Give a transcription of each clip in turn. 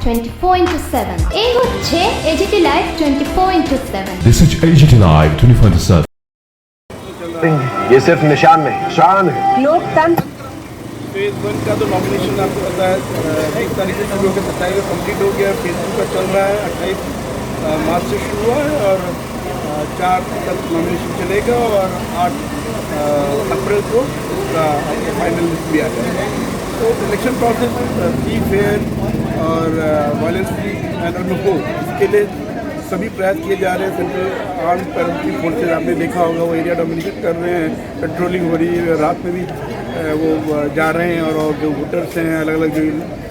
24/7 এই হচ্ছে AGT live 24/7। This is AGT Live 24/7। ये सिर्फ निशान नहीं, शान है। लोकतंत्र फेज 1 का तो नॉमिनेशन आपको पता है 20 तारीख से शुरू होकर 27 को कम्प्लीट हो गया। फेज 2 का चल रहा है, 28 मार्च से शुरू हुआ है और 4 तक नॉमिनेशन चलेगा और 8 अप्रैल को उसका फाइनल लिस्ट भी आ जाएगा। तो इलेक्शन प्रोसेस फ्री फेयर और वायलेंस फ्री मैनर में हो, इसके लिए सभी प्रयास किए जा रहे हैं। सेंट्रल आर्म पैरामिलिट्री फोर्सेज आपने देखा होगा वो एरिया डोमिनेट कर रहे हैं, पेट्रोलिंग हो रही है, रात में भी वो जा रहे हैं और जो वोटर्स हैं अलग अलग जो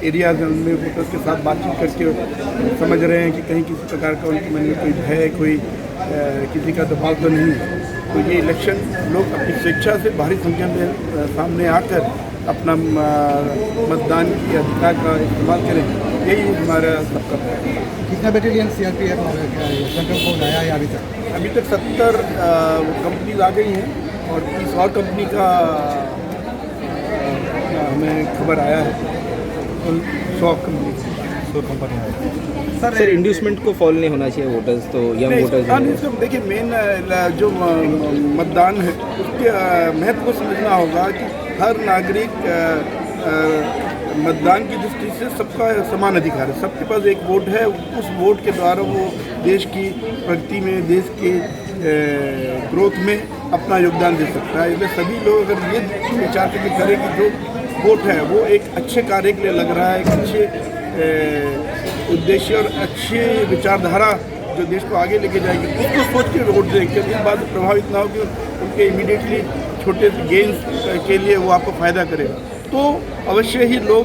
एरियाज हैं उनमें वोटर्स के साथ बातचीत करके समझ रहे हैं कि कहीं किसी प्रकार का उनके मन में कोई भय, कोई किसी का दबाव तो नहीं है। तो ये इलेक्शन लोग अपनी स्वेच्छा से भारी संख्या में सामने आकर अपना मतदान के अधिकार का इस्तेमाल करें, यही हमारा सबका प्रयास है। कितना बटालियन सीआरपीएफ सेंट्रल फोर्स आया है अभी तक? 70 कंपनीज आ गई हैं और 30 और कंपनी का हमें खबर आया है, 100 कंपनी सर इंड्यूसमेंट को फॉलो नहीं होना चाहिए वोटर्स, तो यंग वोटर्स देखिए मेन जो मतदान है उसके महत्व को समझना होगा कि हर नागरिक मतदान की दृष्टि से सबका समान अधिकार है। सबके पास एक वोट है, उस वोट के द्वारा वो देश की प्रगति में, देश के ग्रोथ में अपना योगदान दे सकता है। इसलिए सभी लोग अगर ये विचार करके करें कि जो वोट है वो एक अच्छे कार्य के लिए लग रहा है, एक अच्छे उद्देश्य और अच्छी विचारधारा जो देश को आगे लेके जाएगी, उसको सोच के वोट दें। क्योंकि इस बात से प्रभावित ना हो कि उनके इमीडिएटली छोटे गेन्स के लिए वो आपको फ़ायदा करेगा। तो अवश्य ही लोग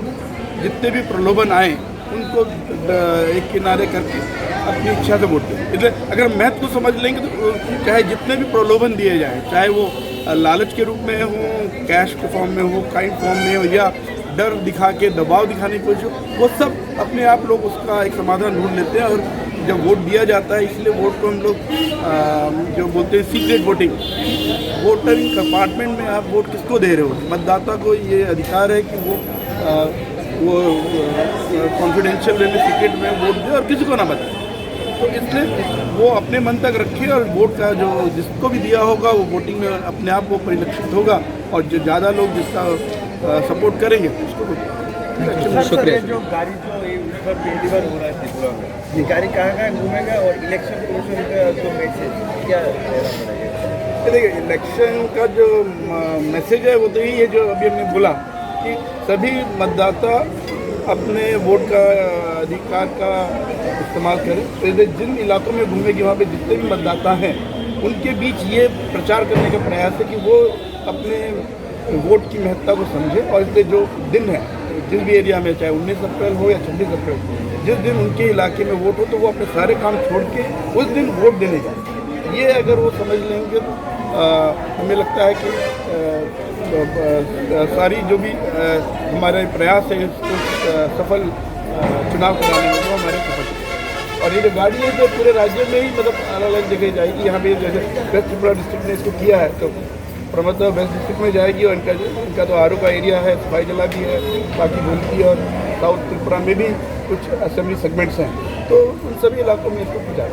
जितने भी प्रलोभन आए उनको एक किनारे करके अपनी इच्छा से वोट दें। इसलिए अगर महत्व को समझ लेंगे तो चाहे जितने भी प्रलोभन दिए जाएँ, चाहे वो लालच के रूप में हो, कैश के फॉर्म में हो, काइंड फॉर्म में हो या डर दिखा के दबाव दिखाने की कोशिश हो, वो सब अपने आप लोग उसका एक समाधान ढूंढ लेते हैं। और जब वोट दिया जाता है, इसलिए वोट को हम लोग जो बोलते हैं सीक्रेट वोटिंग, वोटिंग कंपार्टमेंट में आप वोट किसको दे रहे हो, मतदाता को ये अधिकार है कि वो कॉन्फिडेंशियल वे में सीक्रेट में वोट दे और किसी को ना बताए। तो इसलिए वो अपने मन तक रखे और वोट का जो जिसको भी दिया होगा वो वोटिंग में अपने आप वो परिलक्षित होगा और जो ज़्यादा लोग जिसका सपोर्ट करेंगे उसको शुक्रिया। जो गाड़ी जो इस पर डिलीवर हो रहा है त्रिपुरा में, ये गाड़ी कहाँ कहाँ घूमेगा और इलेक्शन कमीशन का जो मैसेज क्या रहना पड़ेगा? देखिए इलेक्शन का जो मैसेज है वो तो यही है जो अभी हमने बोला कि सभी मतदाता अपने वोट का अधिकार का इस्तेमाल करें। तो जिन इलाकों में घूमेगी वहाँ पे जितने भी मतदाता हैं उनके बीच ये प्रचार करने का प्रयास है कि वो अपने वोट की महत्ता को समझे और इसलिए जो दिन है जिस भी एरिया में, चाहे 19 अप्रैल हो या 26 अप्रैल, जिस दिन उनके इलाके में वोट हो तो वो अपने सारे काम छोड़ के उस दिन वोट देने जाए। ये अगर वो समझ लेंगे तो हमें लगता है कि सारी जो भी हमारे प्रयास है इसको सफल चुनाव कराने में वो हमारे सफल। और ये जो गाड़ी है तो पूरे राज्य में ही मतलब अलग अलग जगह जाएगी। यहाँ पे जैसे वेस्ट त्रिपुरा डिस्ट्रिक्ट ने इसको किया है तो प्रमोद वेस्ट डिस्ट्रिक्ट में जाएगी और इनका तो आरू का एरिया है, सफाई जला भी है, बाकी गोमती और साउथ त्रिपुरा में भी कुछ असेंबली सेगमेंट्स हैं, तो उन सभी इलाकों में इसको पहुँचा